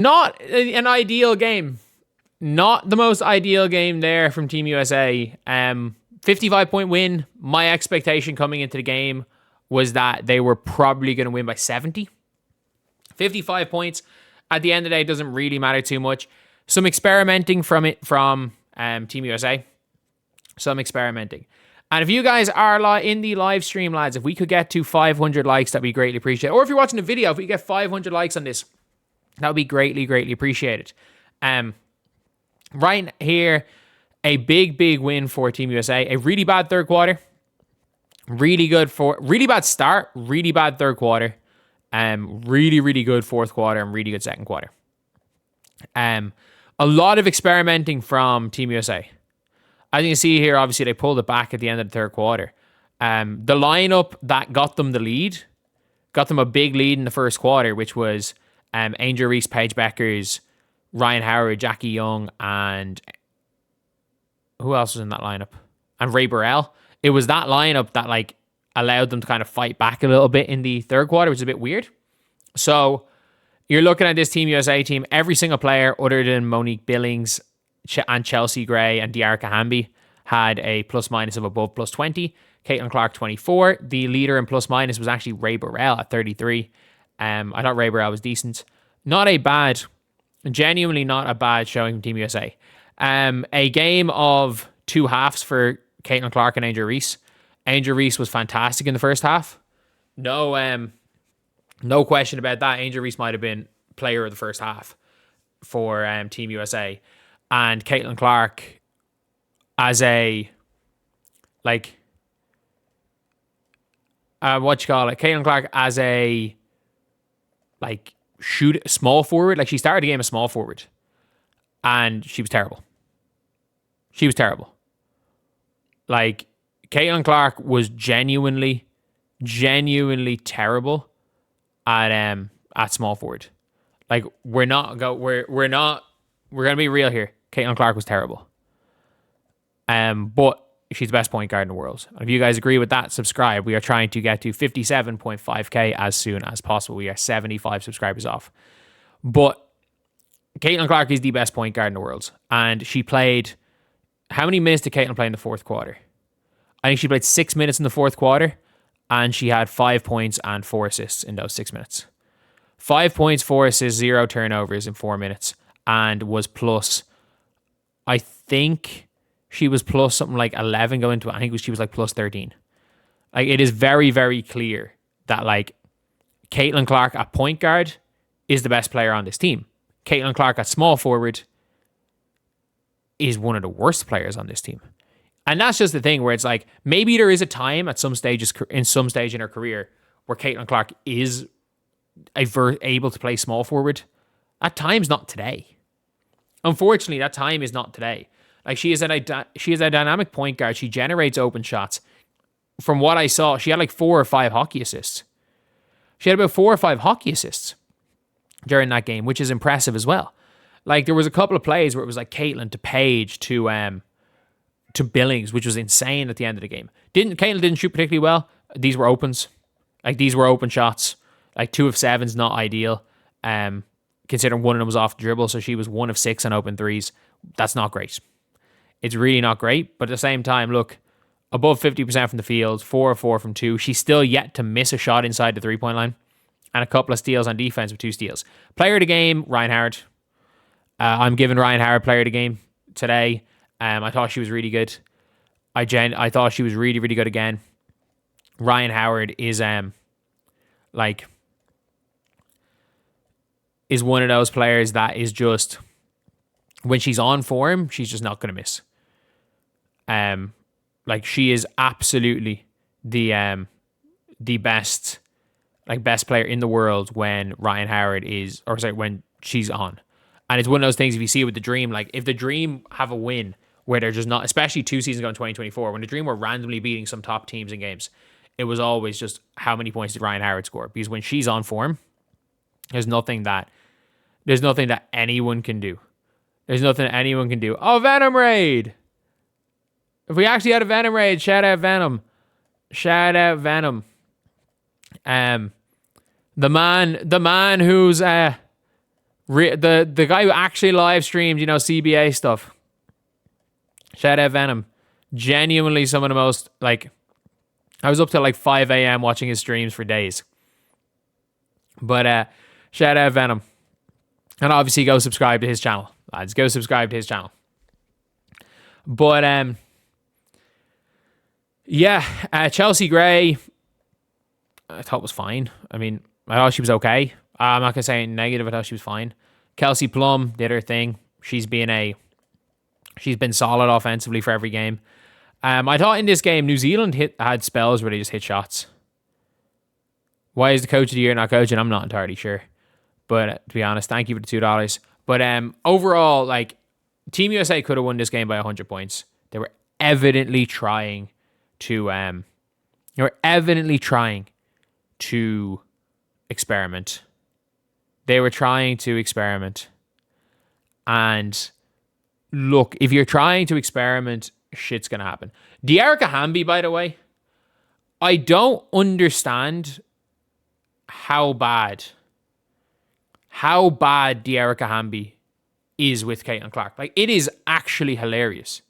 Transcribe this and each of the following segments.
Not an ideal game. Not the most ideal game there from Team USA. 55-point win. My expectation coming into the game was that they were probably going to win by 70. 55 points. At the end of the day, it doesn't really matter too much. Some experimenting from Team USA. Some experimenting. And if you guys are in the live stream, lads, if we could get to 500 likes, that'd be greatly appreciated. Or if you're watching the video, if we get 500 likes on this, that would be greatly, greatly appreciated. Right here, a big, big win for Team USA. A really bad third quarter. Really bad start. Really bad third quarter. Really, really good fourth quarter and really good second quarter. A lot of experimenting from Team USA. As you can see here, obviously they pulled it back at the end of the third quarter. The lineup that got them the lead, got them a big lead in the first quarter, which was Angel Reese, Paige Bueckers, Ryan Howard, Jackie Young, and who else was in that lineup? And Ray Burrell. It was that lineup that allowed them to kind of fight back a little bit in the third quarter, which is a bit weird. So you're looking at this Team USA team, every single player other than Monique Billings and Chelsea Gray and Diarca Hamby had a plus minus of above plus 20. Caitlin Clark 24. The leader in plus minus was actually Ray Burrell at 33. I thought Ray Burrell was decent. Genuinely not a bad showing from Team USA. A game of two halves for Caitlin Clark and Angel Reese. Angel Reese was fantastic in the first half. No question about that. Angel Reese might have been player of the first half for Team USA. And Caitlin Clark as a, Caitlin Clark as a, small forward. She started the game as small forward. And she was terrible. Caitlin Clark was genuinely terrible at small forward. We're gonna be real here. Caitlin Clark was terrible. But she's the best point guard in the world. And if you guys agree with that, subscribe. We are trying to get to 57.5k as soon as possible. We are 75 subscribers off. But Caitlin Clark is the best point guard in the world. And she played... How many minutes did Caitlin play in the fourth quarter? I think she played 6 minutes in the fourth quarter. And she had 5 points and 4 assists in those 6 minutes. 5 points, 4 assists, 0 turnovers in 4 minutes. And was plus... I think she was plus something like 11 going into it. I think she was plus 13. It is very, very clear that Caitlin Clark at point guard is the best player on this team. Caitlin Clark at small forward is one of the worst players on this team. And that's just the thing where it's maybe there is a time at some stage in her career where Caitlin Clark is able to play small forward. That time's not today. Unfortunately, that time is not today. She is a dynamic point guard. She generates open shots. From what I saw, she had 4 or 5 hockey assists. She had about 4 or 5 hockey assists during that game, which is impressive as well. There was a couple of plays where it was Caitlin to Paige to Billings, which was insane at the end of the game. Caitlin didn't shoot particularly well. These were opens. These were open shots. 2 of 7's not ideal. Considering one of them was off the dribble, so she was 1 of 6 on open threes. That's not great. It's really not great, but at the same time, look, above 50% from the field, 4 of 4 from 2. She's still yet to miss a shot inside the three-point line, and a couple of steals on defense with 2 steals. Player of the game, Ryan Howard. I'm giving Ryan Howard player of the game today. I thought she was really good. I thought she was really, really good again. Ryan Howard is is one of those players that is just, when she's on form, she's just not going to miss. She is absolutely the best player in the world when Ryan Howard when she's on. And it's one of those things, if you see it with the Dream, if the Dream have a win where they're just not, especially 2 seasons ago in 2024, when the Dream were randomly beating some top teams in games, it was always just how many points did Ryan Howard score? Because when she's on form, there's nothing that anyone can do. Oh, Venom Raid! If we actually had a Venom Raid, shout out Venom. The man who's The guy who actually live streamed, CBA stuff. Shout out Venom. Genuinely some of the most, like, I was up till like 5 a.m. watching his streams for days. But shout out Venom. And obviously go subscribe to his channel. Lads, go subscribe to his channel. But Chelsea Gray, I thought was fine. I mean, I thought she was okay. I'm not going to say anything negative. I thought she was fine. Kelsey Plum did her thing. She's been solid offensively for every game. I thought in this game, New Zealand had spells where they just hit shots. Why is the coach of the year not coaching? I'm not entirely sure. But to be honest, thank you for the $2. But overall, like, Team USA could have won this game by 100 points. They were evidently trying to experiment. They were trying to experiment. And look, if you're trying to experiment, shit's going to happen. Dearica Hamby, by the way, I don't understand how bad Dearica Hamby is with Caitlin Clark. Like, it is actually hilarious.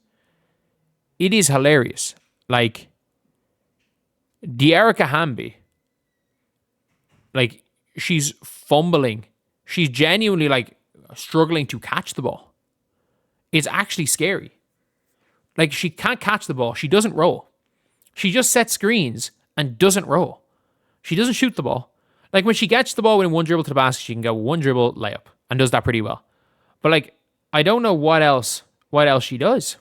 It is hilarious. Like, Dearica Hamby, like, she's fumbling. She's genuinely, like, struggling to catch the ball. It's actually scary. Like, she can't catch the ball. She doesn't roll. She just sets screens and doesn't roll. She doesn't shoot the ball. Like, when she gets the ball within one dribble to the basket, she can go one dribble layup and does that pretty well. But, like, I don't know what else she does.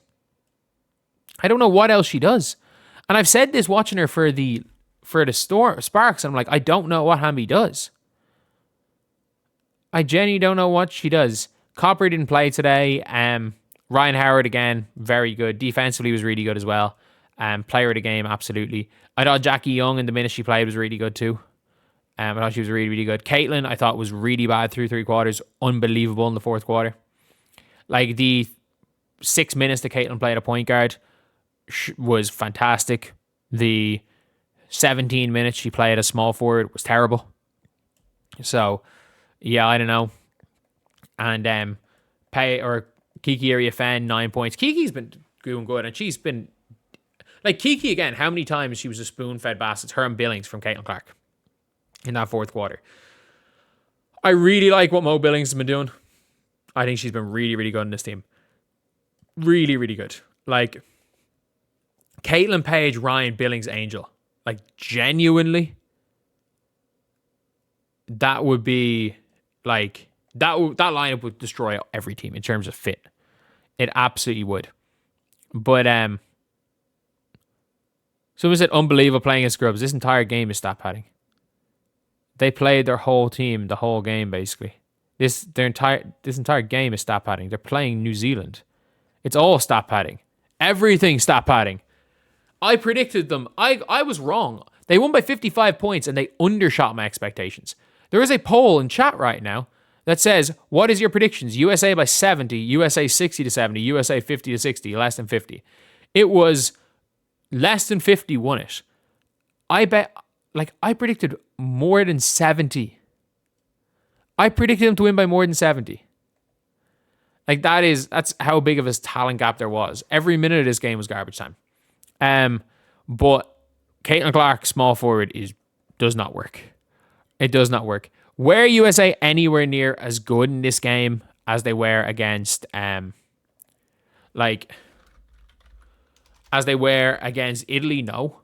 And I've said this watching her for the Sparks, and I'm like, I don't know what Hamby does. I genuinely don't know what she does. Copper didn't play today. Ryan Howard, again, very good. Defensively was really good as well. Player of the game, absolutely. I thought Jackie Young, in the minutes she played, was really good too. I thought she was really, really good. Caitlin, I thought, was really bad through 3 quarters. Unbelievable in the 4th quarter. Like, the 6 minutes that Caitlin played at point guard was fantastic. The 17 minutes she played as small forward was terrible. So, yeah, I don't know. And Kiki Iriafen, 9 points. Kiki's been doing good, and she's been... Like, Kiki, again, how many times she was a spoon-fed baskets, her and Billings from Caitlin Clark in that 4th quarter. I really like what Mo Billings has been doing. I think she's been really, really good in this team. Really, really good. Like, Caitlin, Paige, Ryan, Billings, Angel. Like, genuinely, that would be, like, that lineup would destroy every team in terms of fit. It absolutely would. But, someone said unbelievable playing as scrubs. This entire game is stat padding. They played their whole team, the whole game, basically. This entire game is stat padding. They're playing New Zealand. It's all stat padding. Everything stat padding. I predicted them. I was wrong. They won by 55 points and they undershot my expectations. There is a poll in chat right now that says, what is your predictions? USA by 70, USA 60 to 70, USA 50 to 60, less than 50. It was less than 50 won it. I predicted more than 70. I predicted them to win by more than 70. Like, that's how big of a talent gap there was. Every minute of this game was garbage time. But Caitlin Clark, small forward, does not work. It does not work. Were USA anywhere near as good in this game as they were against Italy? No.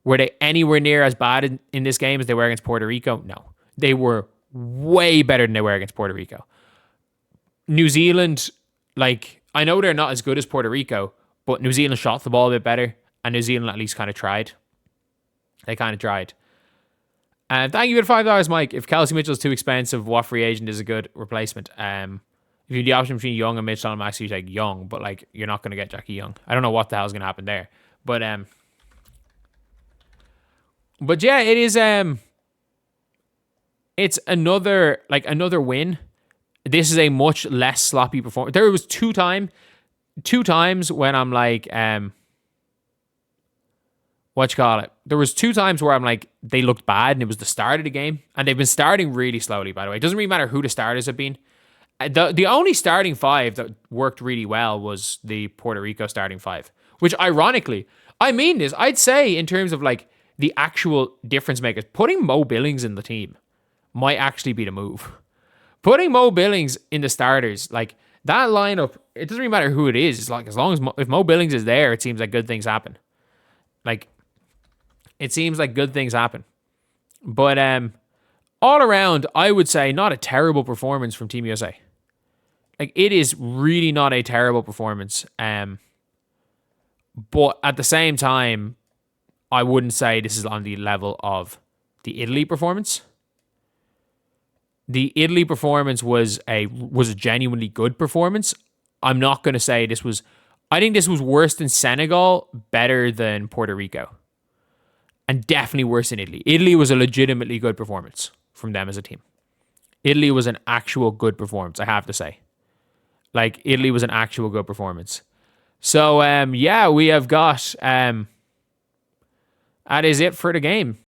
Were they anywhere near as bad in this game as they were against Puerto Rico? No. They were way better than they were against Puerto Rico. New Zealand, like, I know they're not as good as Puerto Rico, but New Zealand shot the ball a bit better, and New Zealand at least kind of tried. They kind of tried. And thank you for the $5, Mike. If Kelsey Mitchell's too expensive, what free agent is a good replacement? If you have the option between Young and Mitchell, I'm actually take Young, but, like, you're not going to get Jackie Young. I don't know what the hell's going to happen there. But yeah, it is it's another win. This is a much less sloppy performance. There was two times when I'm like, there was 2 times where I'm like, they looked bad, and it was the start of the game, and they've been starting really slowly, by the way. It doesn't really matter who the starters have been. The only starting five that worked really well was the Puerto Rico starting five, which ironically, I mean this, I'd say in terms of like the actual difference makers, putting Mo Billings in the team might actually be the move. Putting Mo Billings in the starters, like that lineup, it doesn't really matter who it is. It's like as long as if Mo Billings is there, it seems like good things happen. Like it seems like good things happen. But all around, I would say not a terrible performance from Team USA. Like it is really not a terrible performance. But at the same time, I wouldn't say this is on the level of the Italy performance. The Italy performance was a genuinely good performance. I'm not going to say this was. I think this was worse than Senegal, better than Puerto Rico, and definitely worse than Italy. Italy was a legitimately good performance from them as a team. Italy was an actual good performance, I have to say. Like Italy was an actual good performance. So yeah, we have got that is it for the game.